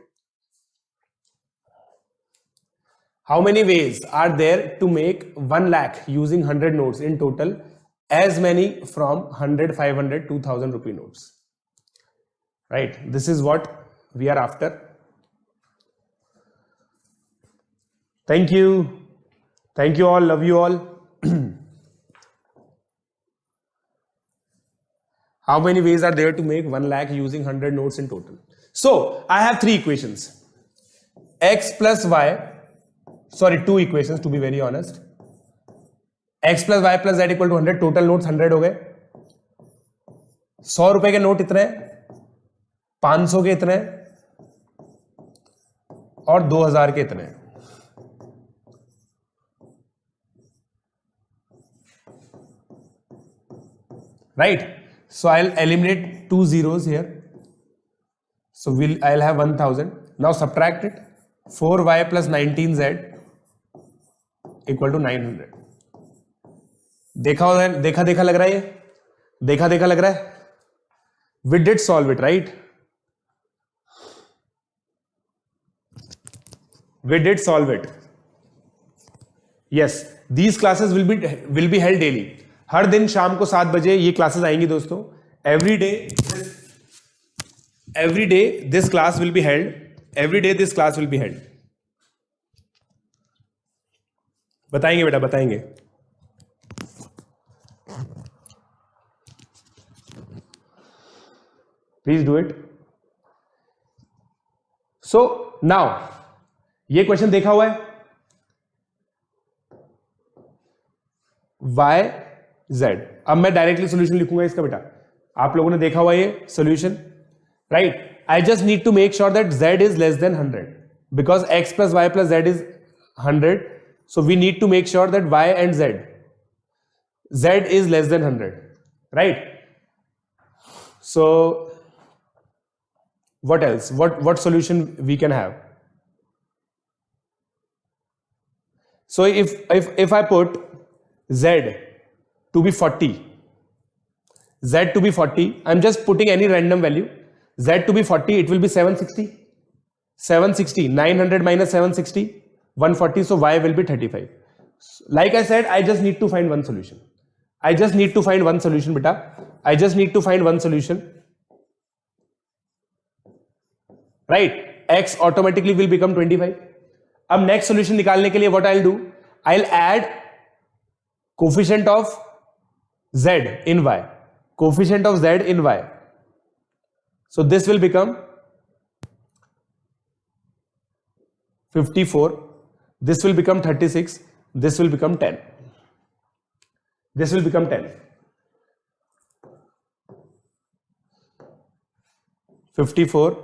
How many ways are there to make 1 lakh using 100 notes in total, as many from 100, 500, 2000 rupee notes. Right? This is what we are after. Thank you all. Love you all. How many ways are there to make 1 lakh using 100 notes in total? So I have 3 equations. X plus y, sorry, 2 equations to be very honest. X plus y plus z equal to 100. Total notes 100 हो गए. 100 रुपए के note इतने, 500 के इतने और 2000 के इतने. Right? So I'll eliminate 2 zeros here. So I'll have 1000. Now subtract it. 4y plus 19z equal to 900. देखा लग रहा है ये? देखा लग रहा है? We did solve it, right? We did solve it. Yes, these classes will be held daily. हर दिन शाम को 7 बजे ये क्लासेस आएंगी दोस्तों. Every day this class will be held. Every day this class will be held. बताएंगे बेटा, बताएंगे. Please do it. So now ये क्वेश्चन देखा हुआ है. y z. अब मैं डायरेक्टली सोल्यूशन लिखूंगा इसका बेटा. आप लोगों ने देखा हुआ ये solution, right. I just need to make sure that z is less than 100 because x plus y plus z is 100. So we need to make sure that y and z is less than 100, right? So what else? What solution we can have? So if I put z to be 40, I'm just putting any random value. Z to be 40, it will be 760. 900 minus 760, 140. So y will be 35. Like I said, I just need to find one solution. Beta. I just need to find one solution. Right? X automatically will become 25. अब next solution निकालने के लिए what I'll do? I'll add coefficient of z in y. Coefficient of z in y. So this will become 54. This will become 36. This will become 10. This will become 10. 54,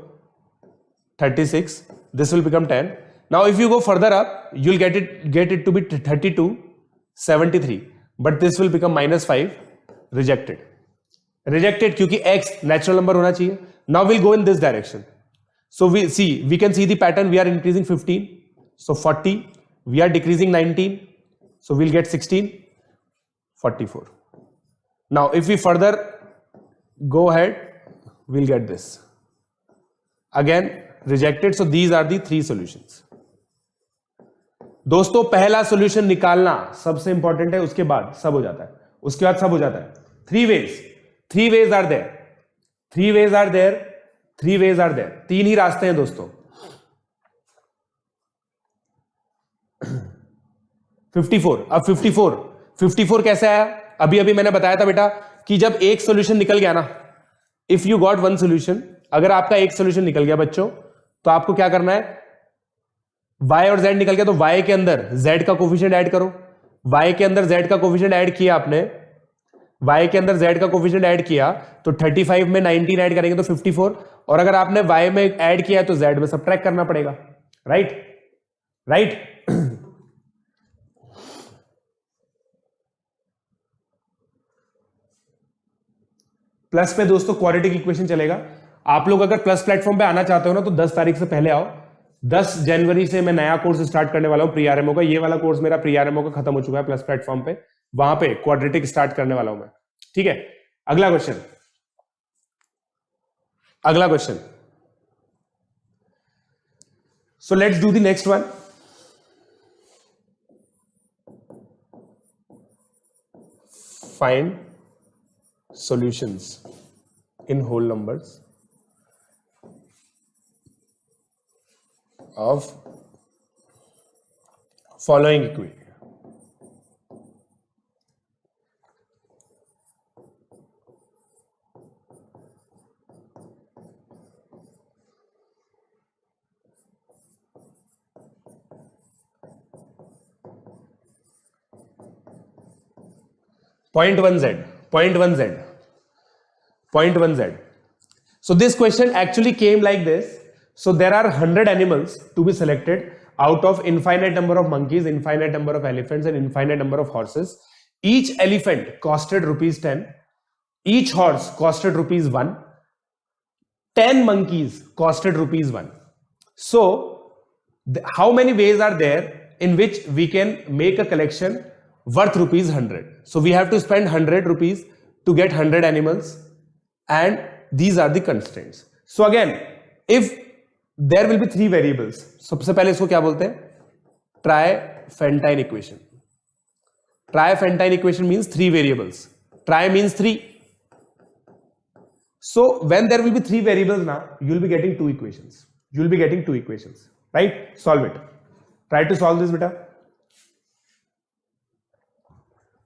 36. This will become 10. Now if you go further up, you'll get it to be 32, 73. But this will become -5. Rejected. Rejected क्योंकि x natural number होना चाहिए. Now we'll go in this direction. So we can see the pattern. We are increasing 15. So 40. We are decreasing 19. So we'll get 16. 44. Now if we further go ahead, we'll get this. Again rejected. So these are the 3 solutions. दोस्तों पहला solution निकालना सबसे important है, उसके बाद सब हो जाता है. उसके बाद सब हो जाता है. 3 ways are there. 3 ways are there. 3 ways are there. 3 ही रास्ते हैं दोस्तों. 54. अब 54 कैसे आया? अभी मैंने बताया था बेटा कि जब एक सॉल्यूशन निकल गया ना, if you got one solution, अगर आपका एक सॉल्यूशन निकल गया बच्चों, तो आपको क्या करना है? y और z निकल गया तो y के अंदर z का कोफिशिएंट ऐड करो. y के अंदर z का कोफिशिएंट ऐड किया आपने, y के अंदर z का कोफिशिएंट ऐड किया तो 35 में 19 ऐड करेंगे तो 54. और अगर आपने y में ऐड किया तो z में सब्ट्रैक्ट करना पड़ेगा. राइट. प्लस पे दोस्तों क्वाड्रेटिक इक्वेशन चलेगा. आप लोग अगर प्लस प्लेटफॉर्म पे आना चाहते हो ना तो 10 तारीख से पहले आओ. 10 जनवरी से मैं नया कोर्स स्टार्ट करने वाला हूं प्री आरएमओ का. ये वाला कोर्स मेरा प्री आरएमओ का खत्म हो चुका है प्लस प्लेटफॉर्म पे. वहां पे क्वाड्रेटिक स्टार्ट करने वाला हूं मैं. ठीक है. अगला question. So let's do the next one. Find solutions in whole numbers of following equation. Point 1 z. So this question actually came like this. So there are 100 animals to be selected out of infinite number of monkeys, infinite number of elephants, and infinite number of horses. Each elephant costed rupees 10. Each horse costed rupees 1. 10 monkeys costed rupees 1. So how many ways are there in which we can make a collection worth rupees 100? So we have to spend 100 rupees to get 100 animals. And these are the constraints. So again, if there will be 3 variables, सबसे पहले इसको क्या बोलते हैं? ट्राइफेंटाइन equation. Triafentine equation means 3 variables. Tri means 3. So when there will be 3 variables now, you will be getting 2 equations. You will be getting 2 equations, right? Solve it. Try to solve this, beta.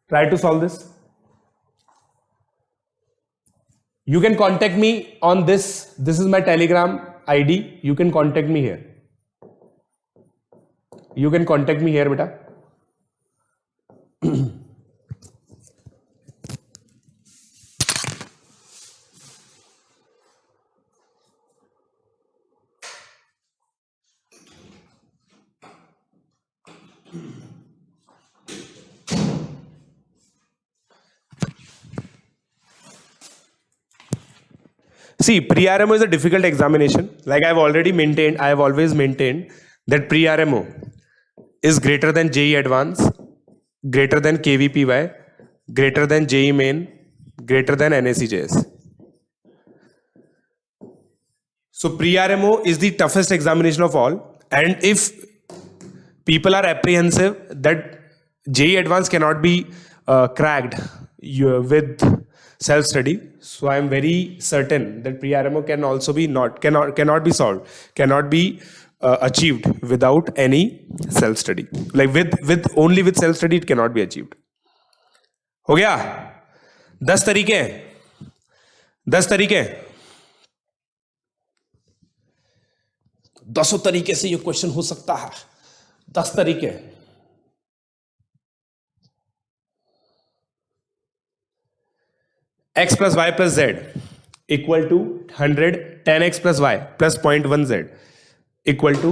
Try to solve this. You can contact me on this. This is my Telegram ID. You can contact me here. You can contact me here, beta. See, pre-RMO is a difficult examination. Like I have always maintained that pre-RMO is greater than JEE Advance, greater than KVPY, greater than JEE Main, greater than NACJS. So pre-RMO is the toughest examination of all. And if people are apprehensive that JEE Advance cannot be cracked with self-study, so I am very certain that pre-RMO can also be cannot be solved, cannot be achieved without any self-study. Like only with self-study it cannot be achieved. हो गया? 10 तरीके 10 तरीके से ये question हो सकता है. 10 तरीके. x plus y plus z equal to 100, 10x plus y plus 0.1 z equal to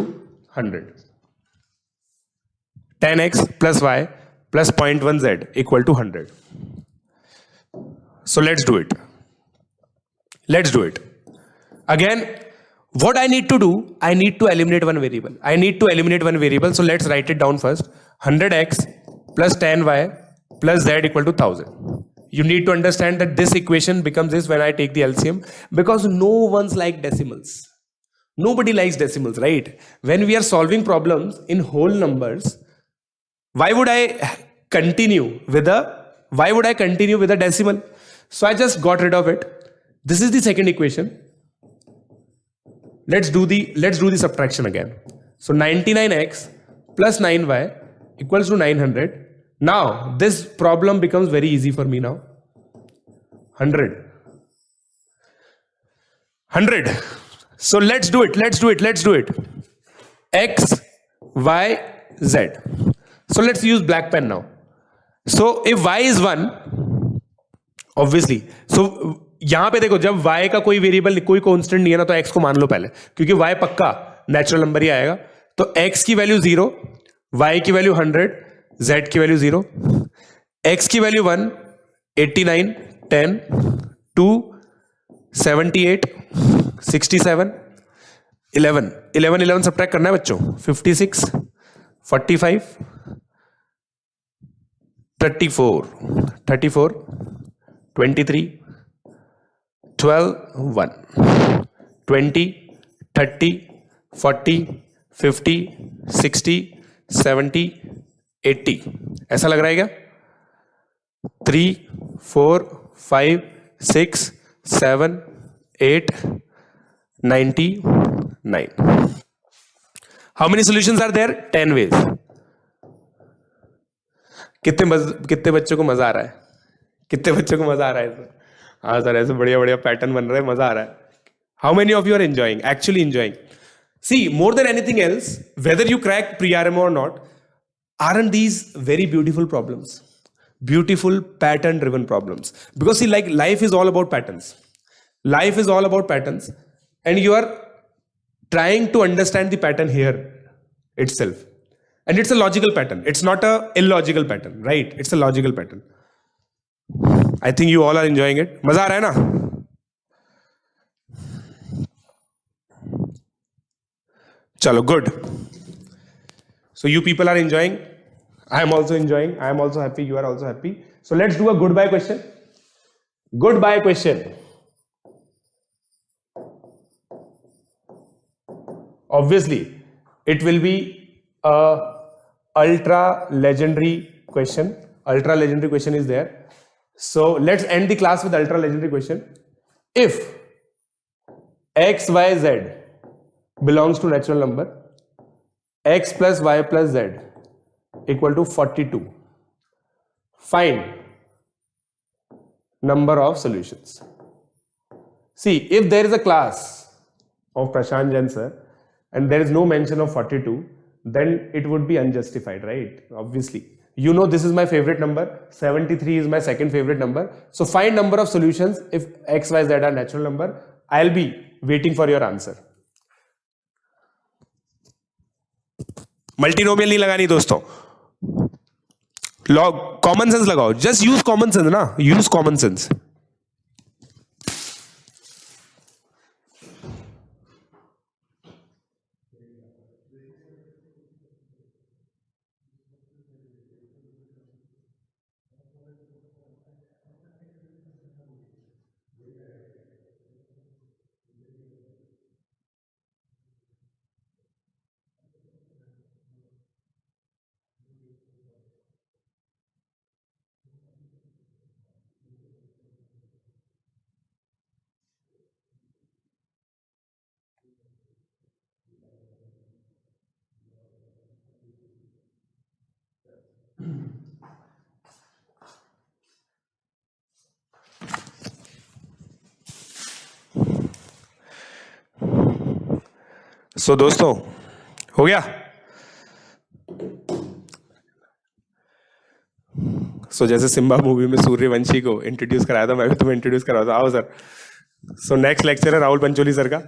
100. 10x plus y plus 0.1 z equal to 100. So let's do it. Again, what I need to do, I need to eliminate one variable. So let's write it down first. 100x plus 10y plus z equal to 1000. You need to understand that this equation becomes this when I take the LCM, because no one's like decimals. Nobody likes decimals, right? When we are solving problems in whole numbers, why would I continue with a decimal? So I just got rid of it. This is the second equation. Let's do the subtraction again. So 99x plus 9y equals to 900. Now this problem becomes very easy for me now. 100. So let's do it. X, y, z. So let's use black pen now. So if y is 1, obviously, so यहां पे देखो, जब y का कोई variable, कोई constant नहीं है ना, तो x को मान लो पहले, क्योंकि y पक्का नेचुरल नंबर ही आएगा. तो x की वैल्यू 0, y की वैल्यू 100, z की वैल्यू 0, x की वैल्यू 1, 89, 10, 2, 78, 67, 11 सब्ट्रैक्ट करना है बच्चों. 56, 45, 34, 23, 12, 1, 20, 30, 40, 50, 60, 70, 80. ऐसा लग रहा है क्या? 3, 4, 5, 6, 7, 8, 99. How many solutions are there? 10 ways. कितने बच्चों को मजा आ रहा है? हाँ सर, ऐसे बढ़िया पैटर्न बन रहा है, मजा आ रहा है. How many of you are enjoying? Actually enjoying? See, more than anything else, whether you crack pre-RMO or not, aren't these very beautiful problems? Beautiful pattern-driven problems. Because see, like, life is all about patterns. And you are trying to understand the pattern here itself. And it's a logical pattern. It's not a illogical pattern, right? It's a logical pattern. I think you all are enjoying it. मजा आ रहा है ना? चलो, good. So you people are enjoying. I am also enjoying. I am also happy. You are also happy. So let's do a goodbye question. Goodbye question. Obviously, it will be a ultra legendary question. ultra legendary question is there. So let's end the class with ultra legendary question. If x, y, z belongs to natural number, x plus y plus z equal to 42. Find number of solutions. See, if there is a class of Prashant Jain sir and there is no mention of 42, then it would be unjustified, right? Obviously. You know this is my favorite number, 73 is my second favorite number. So find number of solutions if x, y, z are natural number. I'll be waiting for your answer. Multinomial नहीं लगानी दोस्तों, log common sense लगाओ. Just use common sense ना, use common sense. सो दोस्तों हो गया. सो जैसे Simba movie में सूर्यवंशी को इंट्रोड्यूस कराया था, मैं भी तुम्हें इंट्रोड्यूस करा था. आओ सर. सो नेक्स्ट लेक्चर है राहुल पंचोली सर का.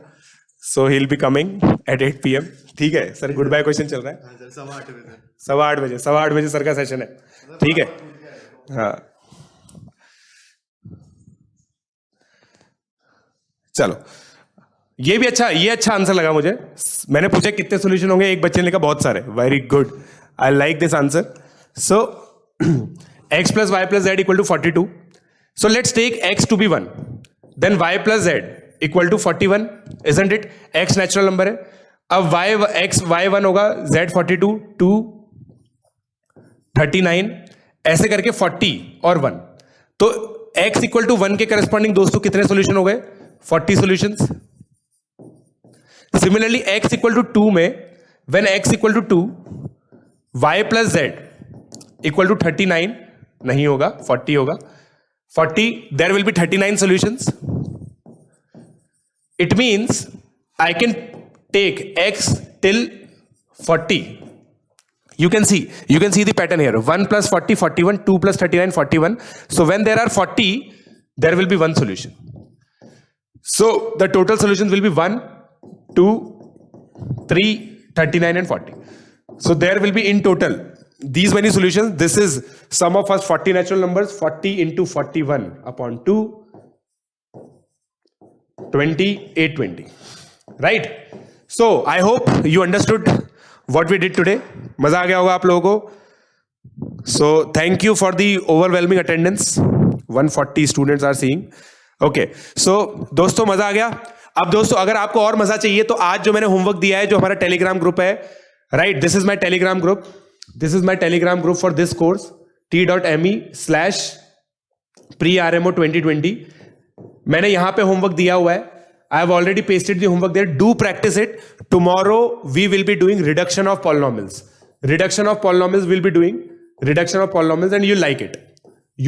So he will be coming at 8 PM. ठीक है सर, गुड बाय क्वेश्चन चल रहा है. 8:15 बजे सर का सेशन है. ठीक है. हाँ चलो, ये भी अच्छा, ये अच्छा आंसर लगा मुझे. मैंने पूछा कितने सॉल्यूशन होंगे, एक बच्चे ने लिखा बहुत सारे. Very good, I like this answer. So x plus y plus z equal to 42. So let's take x to be 1. Then y plus z equal to 41, isn't it? x natural number है. अब y1 होगा, z 42, 2 39, ऐसे करके 40 और 1. तो x equal to 1 के corresponding दोस्तों कितने सॉल्यूशन हो गए? 40 solutions. Similarly x equal to 2 में when x equal to 2, y plus z equal to 39 नहीं होगा, 40 होगा. 40, there will be 39 solutions. It means I can take x till 40. You can see the pattern here. 1 plus 40, 41, 2 plus 39, 41. So when there are 40, there will be one solution. So the total solutions will be 1, 2, 3, 39 and 40. So there will be in total these many solutions. This is sum of first 40 natural numbers. 40 into 41 upon 2, 20, 820. Right? So I hope you understood what we did today. मजा आ गया होगा आप लोगों को. So thank you for the overwhelming attendance. 140 students are seeing. Okay. So दोस्तों मजा आ गया. अब दोस्तों अगर आपको और मजा चाहिए तो आज जो मैंने होमवर्क दिया है, जो हमारा टेलीग्राम ग्रुप है, right, this is my Telegram group. This is my Telegram group for this course, t.me/pre-rmo 2020. मैंने यहां पे होमवर्क दिया हुआ है. I have already pasted the homework there. Do practice it. Tomorrow we will be doing reduction of polynomials. Reduction of polynomials we'll be doing. Reduction of polynomials, and you'll like it.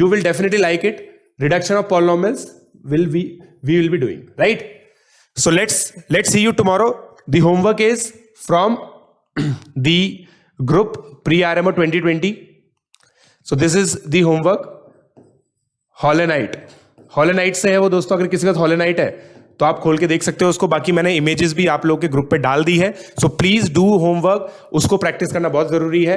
You will definitely like it. Reduction of polynomials we will be doing. Right? So let's see you tomorrow. The homework is from the group pre-RMO 2020. So this is the homework. Holonite. Holonite से है वो दोस्तों. अगर किसी का Holonite है तो आप खोल के देख सकते हो उसको. बाकी मैंने इमेजेस भी आप लोगों के ग्रुप पे डाल दी है. So please do homework. उसको प्रैक्टिस करना बहुत जरूरी है.